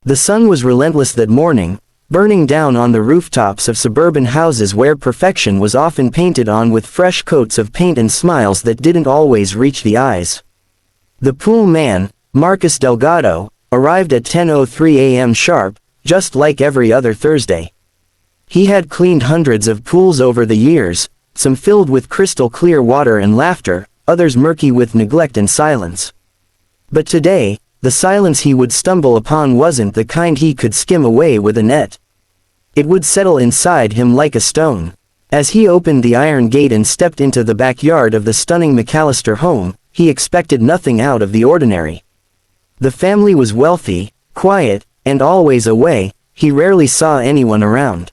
The sun was relentless that morning, burning down on the rooftops of suburban houses where perfection was often painted on with fresh coats of paint and smiles that didn't always reach the eyes. The pool man, Marcus Delgado, arrived at 10:03 a.m. sharp, just like every other Thursday. He had cleaned hundreds of pools over the years, some filled with crystal clear water and laughter, others murky with neglect and silence. But today, the silence he would stumble upon wasn't the kind he could skim away with a net. It would settle inside him like a stone. As he opened the iron gate and stepped into the backyard of the stunning McAllister home, he expected nothing out of the ordinary. The family was wealthy, quiet, and always away. He rarely saw anyone around.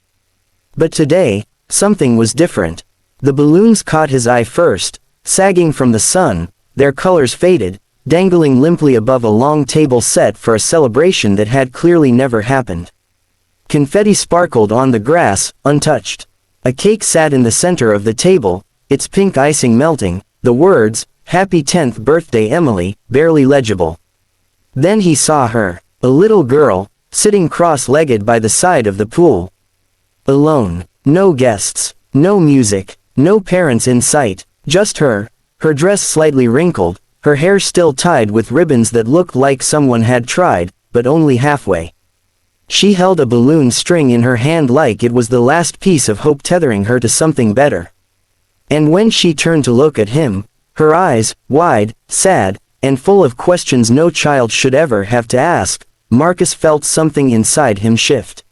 But today, something was different. The balloons caught his eye first, sagging from the sun, their colors faded, dangling limply above a long table set for a celebration that had clearly never happened. Confetti sparkled on the grass, untouched. A cake sat in the center of the table, its pink icing melting, the words, "Happy 10th birthday Emily," barely legible. Then he saw her, a little girl, sitting cross-legged by the side of the pool. Alone, no guests, no music, no parents in sight, just her dress slightly wrinkled, her hair still tied with ribbons that looked like someone had tried, but only halfway. She held a balloon string in her hand like it was the last piece of hope tethering her to something better. And when she turned to look at him, her eyes, wide, sad, and full of questions no child should ever have to ask, Marcus felt something inside him shift.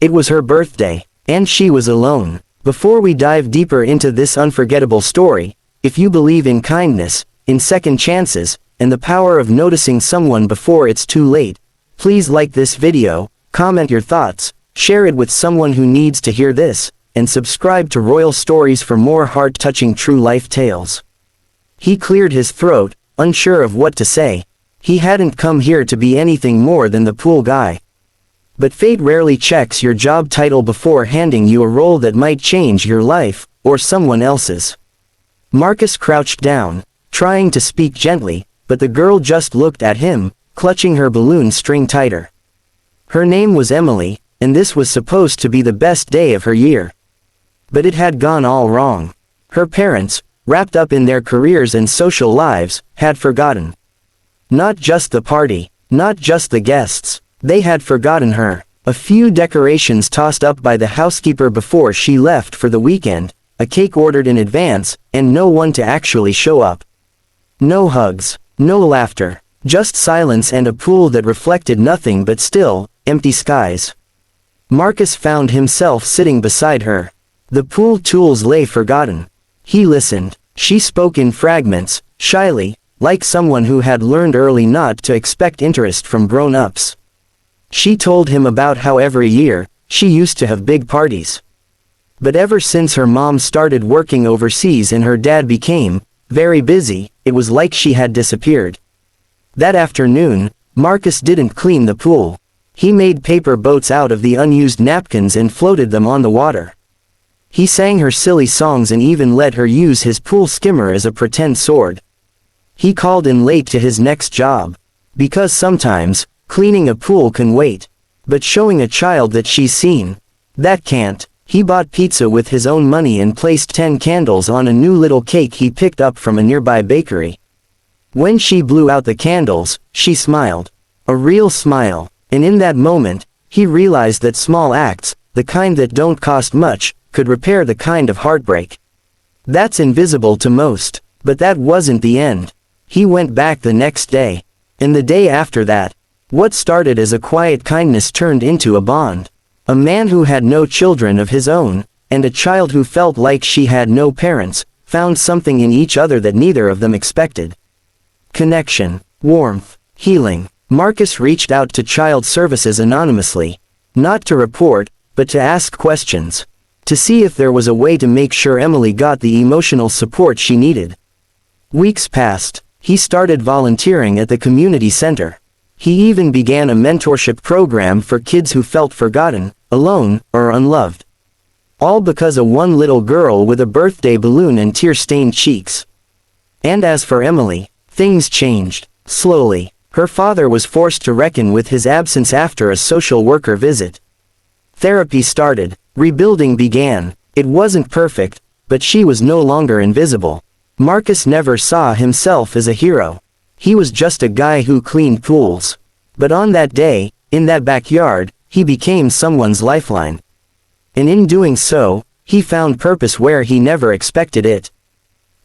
It was her birthday, and she was alone. Before we dive deeper into this unforgettable story, if you believe in kindness, in second chances, and the power of noticing someone before it's too late, please like this video, comment your thoughts, share it with someone who needs to hear this, and subscribe to Royal Stories for more heart-touching true-life tales. He cleared his throat, unsure of what to say. He hadn't come here to be anything more than the pool guy. But fate rarely checks your job title before handing you a role that might change your life, or someone else's. Marcus crouched down, trying to speak gently, but the girl just looked at him, clutching her balloon string tighter. Her name was Emily, and this was supposed to be the best day of her year. But it had gone all wrong. Her parents, wrapped up in their careers and social lives, had forgotten. Not just the party, not just the guests, they had forgotten her. A few decorations tossed up by the housekeeper before she left for the weekend, a cake ordered in advance, and no one to actually show up. No hugs, no laughter, just silence and a pool that reflected nothing but still, empty skies. Marcus found himself sitting beside her. The pool tools lay forgotten. He listened. She spoke in fragments, shyly, like someone who had learned early not to expect interest from grown-ups. She told him about how every year, she used to have big parties. But ever since her mom started working overseas and her dad became very busy, it was like she had disappeared. That afternoon, Marcus didn't clean the pool. He made paper boats out of the unused napkins and floated them on the water. He sang her silly songs and even let her use his pool skimmer as a pretend sword. He called in late to his next job. Because sometimes, cleaning a pool can wait. But showing a child that she's seen, that can't. He bought pizza with his own money and placed 10 candles on a new little cake he picked up from a nearby bakery. When she blew out the candles, she smiled. A real smile. And in that moment, he realized that small acts, the kind that don't cost much, could repair the kind of heartbreak. That's invisible to most, but that wasn't the end. He went back the next day. And the day after that. What started as a quiet kindness turned into a bond. A man who had no children of his own, and a child who felt like she had no parents, found something in each other that neither of them expected. Connection, warmth, healing. Marcus reached out to Child Services anonymously. Not to report, but to ask questions. To see if there was a way to make sure Emily got the emotional support she needed. Weeks passed. He started volunteering at the community center. He even began a mentorship program for kids who felt forgotten, alone, or unloved. All because of one little girl with a birthday balloon and tear-stained cheeks. And as for Emily, things changed, slowly. Her father was forced to reckon with his absence after a social worker visit. Therapy started. Rebuilding began. It wasn't perfect, but she was no longer invisible. Marcus never saw himself as a hero. He was just a guy who cleaned pools. But on that day, in that backyard, he became someone's lifeline. And in doing so, he found purpose where he never expected it.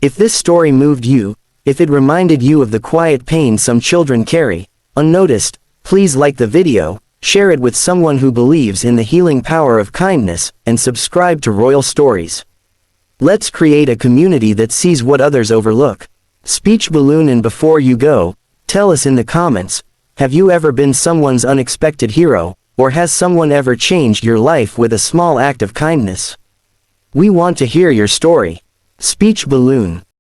If this story moved you, if it reminded you of the quiet pain some children carry, unnoticed, please like the video, share it with someone who believes in the healing power of kindness, and subscribe to Royal Stories. Let's create a community that sees what others overlook. Speech balloon. And before you go, tell us in the comments, have you ever been someone's unexpected hero, or has someone ever changed your life with a small act of kindness? We want to hear your story. Speech balloon.